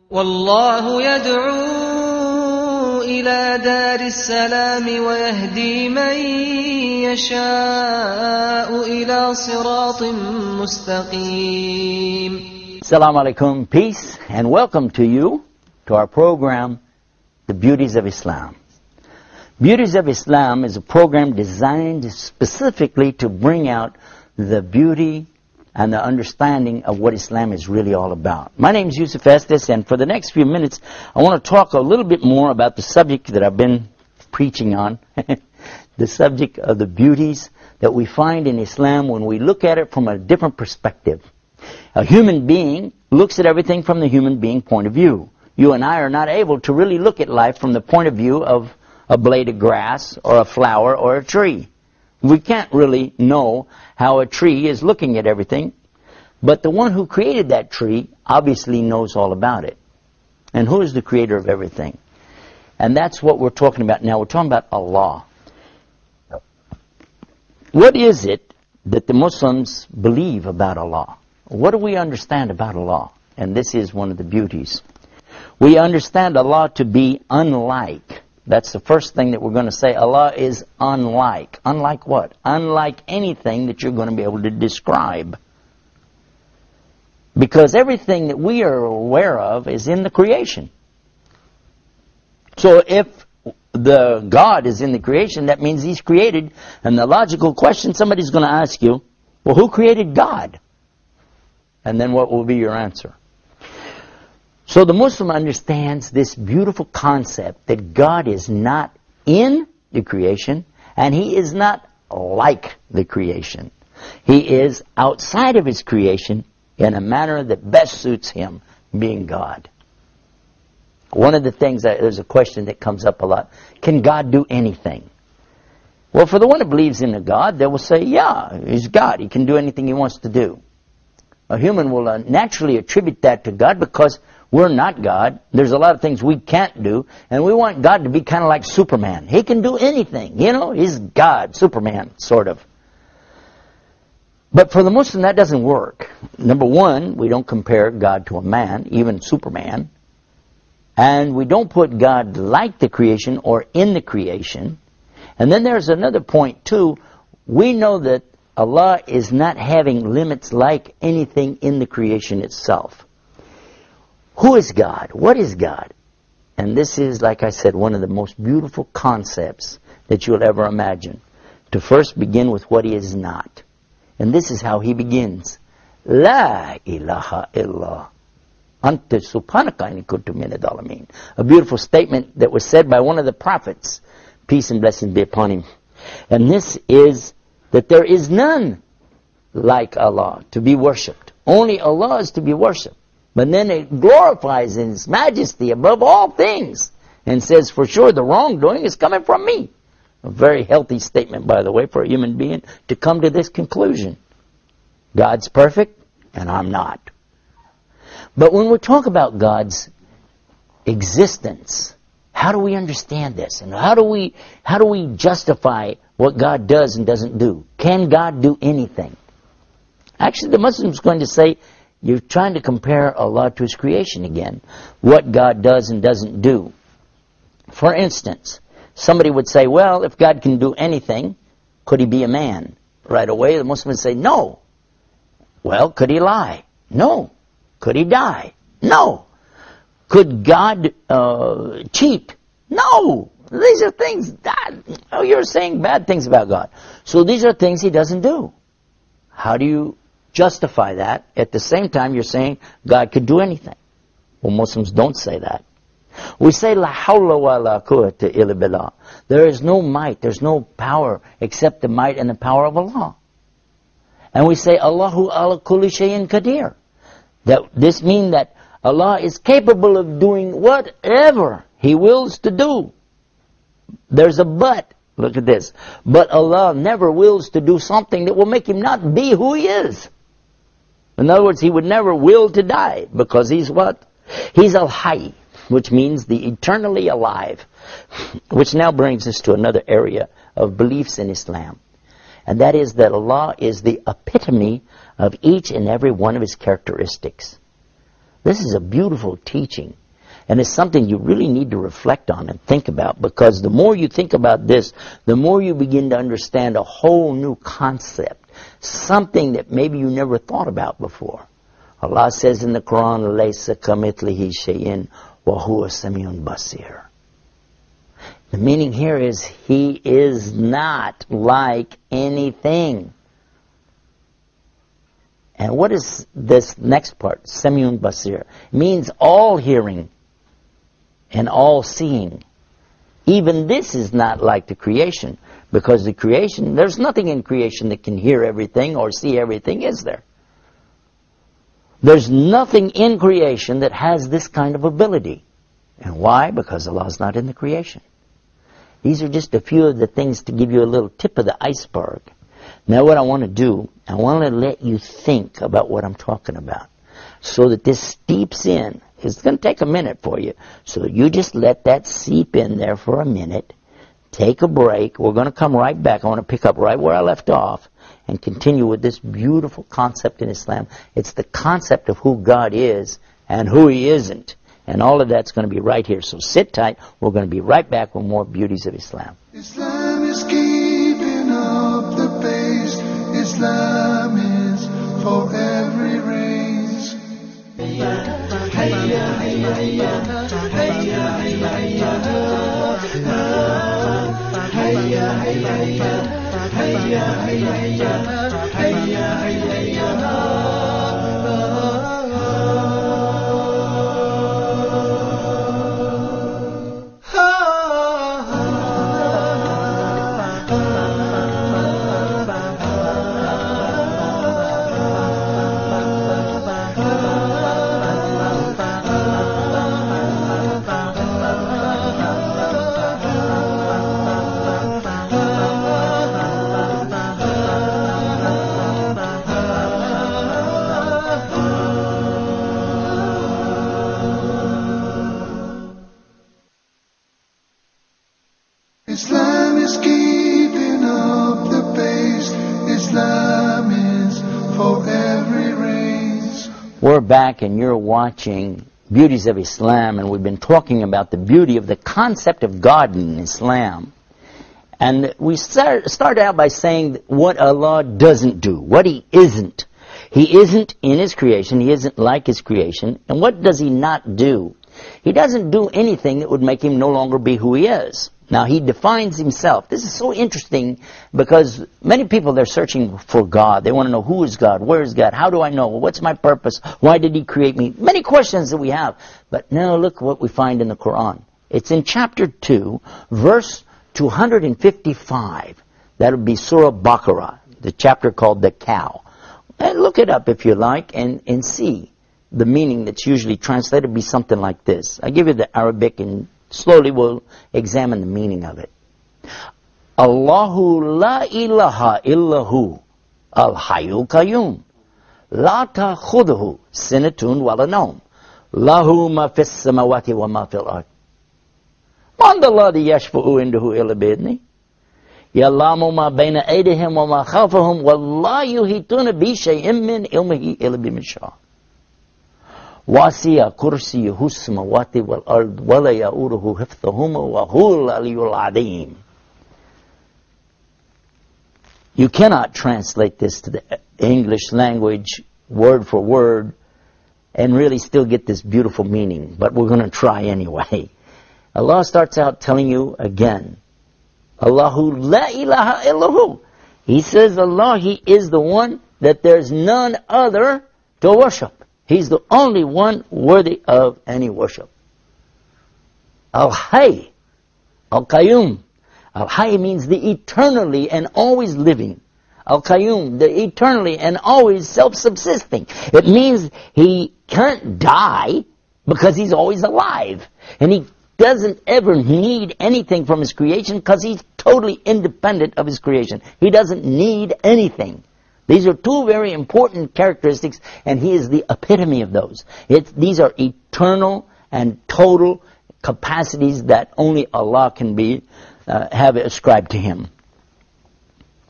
والله يدعو إلى دار السلام ويهدي من يشاء إلى صراط مستقيم. Assalamu alaikum, peace, and welcome to you to our program, The Beauties of Islam. Beauties of Islam is a program designed specifically to bring out the beauty and the understanding of what Islam is really all about. My name is Yusuf Estes, and for the next few minutes, I want to talk a little bit more about the subject that I've been preaching on, the subject of the beauties that we find in Islam when we look at it from a different perspective. A human being looks at everything from the human being point of view. You and I are not able to really look at life from the point of view of a blade of grass or a flower or a tree. We can't really know how a tree is looking at everything, but the one who created that tree obviously knows all about it. And who is the creator of everything? And that's what we're talking about now. We're talking about Allah. What is it that the Muslims believe about Allah? What do we understand about Allah? And this is one of the beauties. We understand Allah to be unlike. That's the first thing that we're going to say. Allah is unlike. Unlike what? Unlike anything that you're going to be able to describe. Because everything that we are aware of is in the creation. So if the God is in the creation, that means He's created. And the logical question somebody's going to ask you, well, who created God? And then what will be your answer? So the Muslim understands this beautiful concept that God is not in the creation and He is not like the creation. He is outside of His creation in a manner that best suits Him, being God. One of the things, there's a question that comes up a lot, can God do anything? Well, for the one who believes in a God, they will say, yeah, He's God. He can do anything He wants to do. A human will naturally attribute that to God because we're not God. There's a lot of things we can't do, and we want God to be kind of like Superman. He can do anything, you know, He's God, Superman, sort of. But for the Muslim, that doesn't work. Number one, we don't compare God to a man, even Superman. And we don't put God like the creation or in the creation. And then there's another point, too. We know that Allah is not having limits like anything in the creation itself. Who is God? What is God? And this is, like I said, one of the most beautiful concepts that you'll ever imagine. To first begin with what He is not. And this is how He begins. La ilaha illa anta subhanaka inni kuntu minadh dhalimin. A beautiful statement that was said by one of the prophets. Peace and blessings be upon him. And this is that there is none like Allah to be worshipped. Only Allah is to be worshipped. But then it glorifies in His majesty above all things and says, for sure, the wrongdoing is coming from me. A very healthy statement, by the way, for a human being to come to this conclusion. God's perfect, and I'm not. But when we talk about God's existence, how do we understand this? And how do we justify what God does and doesn't do? Can God do anything? Actually, the Muslim's going to say, you're trying to compare Allah to His creation again. What God does and doesn't do. For instance, somebody would say, well, if God can do anything, could He be a man? Right away, the Muslim would say, no. Well, could He lie? No. Could He die? No. Could God cheat? No. These are things that, you're saying bad things about God. So these are things He doesn't do. How do you justify that? At the same time, you're saying God could do anything. Well, Muslims don't say that. We say, La hawla wa la quwwata illa billah. There is no might, there's no power except the might and the power of Allah. And we say, Allahu ala kulli shayin qadir. This means that Allah is capable of doing whatever He wills to do. There's a but. Look at this. But Allah never wills to do something that will make Him not be who He is. In other words, He would never will to die because He's what? He's al-hayy, which means the eternally alive. Which now brings us to another area of beliefs in Islam. And that is that Allah is the epitome of each and every one of His characteristics. This is a beautiful teaching. And it's something you really need to reflect on and think about, because the more you think about this, the more you begin to understand a whole new concept, something that maybe you never thought about before. Allah says in the Quran, "Laysa kamithlihi shay'in wa huwa samiun basir." The meaning here is He is not like anything. And what is this next part? Samiun basir. It means all hearing and all seeing. Even this is not like the creation, because the creation, there's nothing in creation that can hear everything or see everything, is there? There's nothing in creation that has this kind of ability. And why? Because Allah is not in the creation. These are just a few of the things to give you a little tip of the iceberg. Now what I want to do, I want to let you think about what I'm talking about, so that this steeps in. It's going to take a minute for you. So you just let that seep in there for a minute. Take a break. We're going to come right back. I want to pick up right where I left off and continue with this beautiful concept in Islam. It's the concept of who God is and who He isn't. And all of that's going to be right here. So sit tight. We're going to be right back with more Beauties of Islam. Islam is keeping up the pace. Islam is for every race. Islam is keeping up the pace. Islam is for every race. We're back and you're watching Beauties of Islam, and we've been talking about the beauty of the concept of God in Islam. And we started out by saying what Allah doesn't do, what He isn't. He isn't in His creation, He isn't like His creation. And what does He not do? He doesn't do anything that would make Him no longer be who He is. Now, He defines Himself. This is so interesting, because many people, they're searching for God. They want to know, who is God? Where is God? How do I know? What's my purpose? Why did He create me? Many questions that we have. But now look what we find in the Quran. It's in chapter 2, verse 255. That would be Surah Baqarah, the chapter called the cow. And look it up if you like, and see the meaning that's usually translated to be something like this. I give you the Arabic, and slowly we'll examine the meaning of it. Allahu la ilaha illahu al-hayyul qayyum la ta'khudhuhu sinatun wa la nawm lahu ma fis samawati wa ma fil ard man alladhi yashfa'u indahu illa bi'idhnihi ya'lamu ma bayna aydihim wa ma khalfahum wa la yuhituna bi shay'in min ilmihi illa bima sha'a. وَاسِيَ كُرْسِيُهُ السَّمَاوَاتِ وَالْأَرْضِ وَلَا يَئُودُهُ حِفْظُهُمَا وَهُوَ الْعَلِيُّ الْعَظِيمُ. You cannot translate this to the English language word for word and really still get this beautiful meaning, but we're going to try anyway. Allah starts out telling you again, Allahu la ilaha illahu. He says Allah, He is the one that there's none other to worship. He's the only one worthy of any worship. Al-Hayy, Al-Qayyum. Al-Hayy means the eternally and always living. Al-Qayyum, the eternally and always self-subsisting. It means He can't die because He's always alive. And He doesn't ever need anything from His creation because He's totally independent of His creation. He doesn't need anything. These are two very important characteristics, and He is the epitome of those. These are eternal and total capacities that only Allah can have ascribed to Him.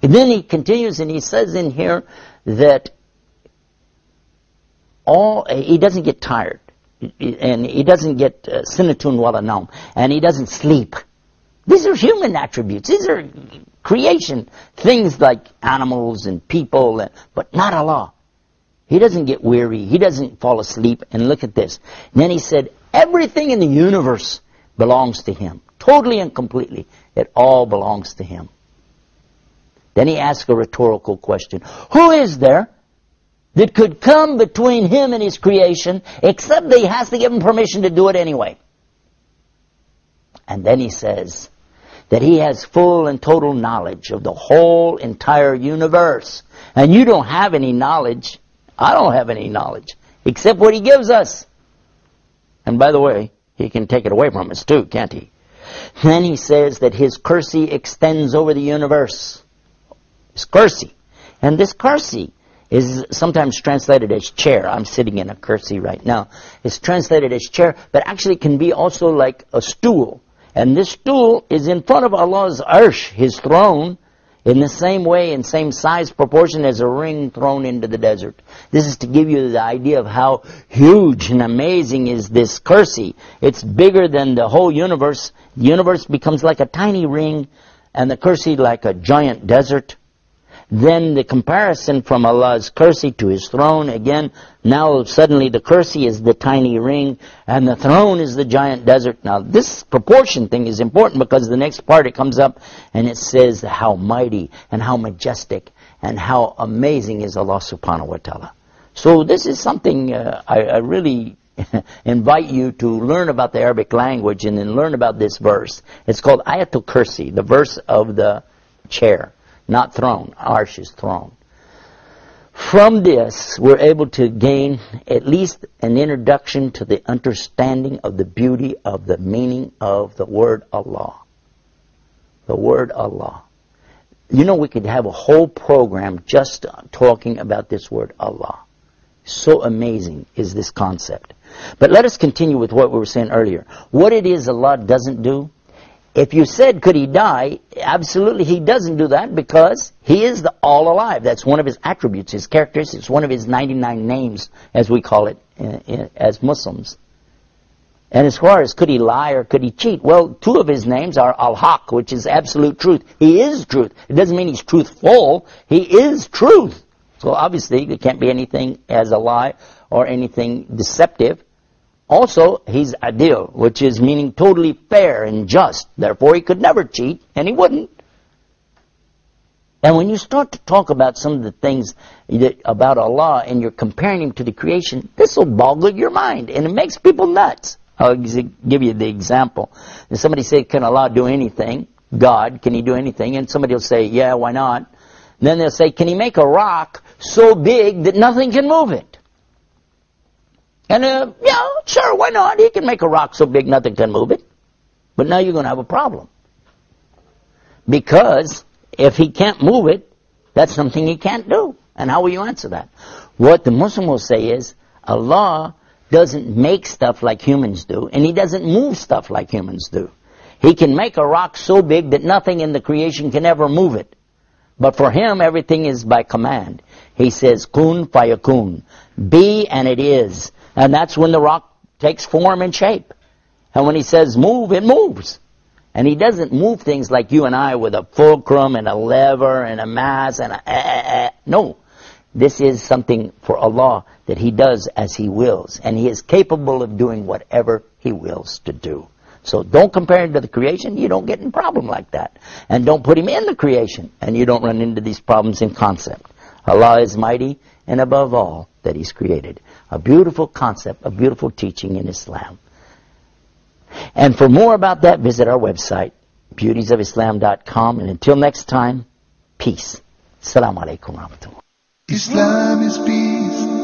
And then He continues and He says in here that He doesn't get tired. and he doesn't get sinatun wala naum, and he doesn't sleep. These are human attributes. These are creation things like animals and people, but not Allah. He doesn't get weary. He doesn't fall asleep. And look at this. And then he said, everything in the universe belongs to Him. Totally and completely. It all belongs to Him. Then he asked a rhetorical question. Who is there that could come between Him and His creation, except that He has to give Him permission to do it anyway? And then he says that He has full and total knowledge of the whole entire universe. And you don't have any knowledge. I don't have any knowledge, except what He gives us. And by the way, He can take it away from us too, can't He? Then he says that His kursi extends over the universe. His kursi. And this kursi is sometimes translated as chair. I'm sitting in a kursi right now. It's translated as chair, but actually can be also like a stool. And this stool is in front of Allah's arsh, His throne, in the same way, in same size proportion as a ring thrown into the desert. This is to give you the idea of how huge and amazing is this kursi. It's bigger than the whole universe. The universe becomes like a tiny ring, and the kursi like a giant desert. Then the comparison from Allah's kursi to His throne, again, now suddenly the kursi is the tiny ring, and the throne is the giant desert. Now this proportion thing is important, because the next part it comes up, and it says how mighty and how majestic and how amazing is Allah subhanahu wa ta'ala. So this is something I really invite you to learn about the Arabic language, and then learn about this verse. It's called Ayatul Kursi, the verse of the chair. Not throne. Arsh is throne. From this, we're able to gain at least an introduction to the understanding of the beauty of the meaning of the word Allah. The word Allah. You know, we could have a whole program just talking about this word Allah. So amazing is this concept. But let us continue with what we were saying earlier. What it is Allah doesn't do. If you said, could He die? Absolutely, He doesn't do that, because He is the all alive. That's one of His attributes, His characteristics, one of His 99 names, as we call it as Muslims. And as far as could He lie or could He cheat? Well, two of His names are Al-Haq, which is absolute truth. He is truth. It doesn't mean He's truthful. He is truth. So obviously, there can't be anything as a lie or anything deceptive. Also, He's adil, which is meaning totally fair and just. Therefore, He could never cheat, and He wouldn't. And when you start to talk about some of the things about Allah, and you're comparing Him to the creation, this will boggle your mind, and it makes people nuts. I'll give you the example. If somebody say, can Allah do anything? God, can He do anything? And somebody will say, yeah, why not? And then they'll say, can He make a rock so big that nothing can move it? And, yeah, sure, why not? He can make a rock so big nothing can move it. But now you're going to have a problem. Because if He can't move it, that's something He can't do. And how will you answer that? What the Muslim will say is, Allah doesn't make stuff like humans do, and He doesn't move stuff like humans do. He can make a rock so big that nothing in the creation can ever move it. But for Him, everything is by command. He says, kun fayakun. Be, and it is. And that's when the rock takes form and shape. And when He says move, it moves. And He doesn't move things like you and I with a fulcrum and a lever and a mass and no. This is something for Allah that He does as He wills. And He is capable of doing whatever He wills to do. So don't compare Him to the creation. You don't get in a problem like that. And don't put Him in the creation. And you don't run into these problems in concept. Allah is mighty, and above all that He's created. A beautiful concept, a beautiful teaching in Islam. And for more about that, visit our website, beautiesofislam.com. And until next time, peace. Assalamu alaikum wa rahmatullah. Islam is peace.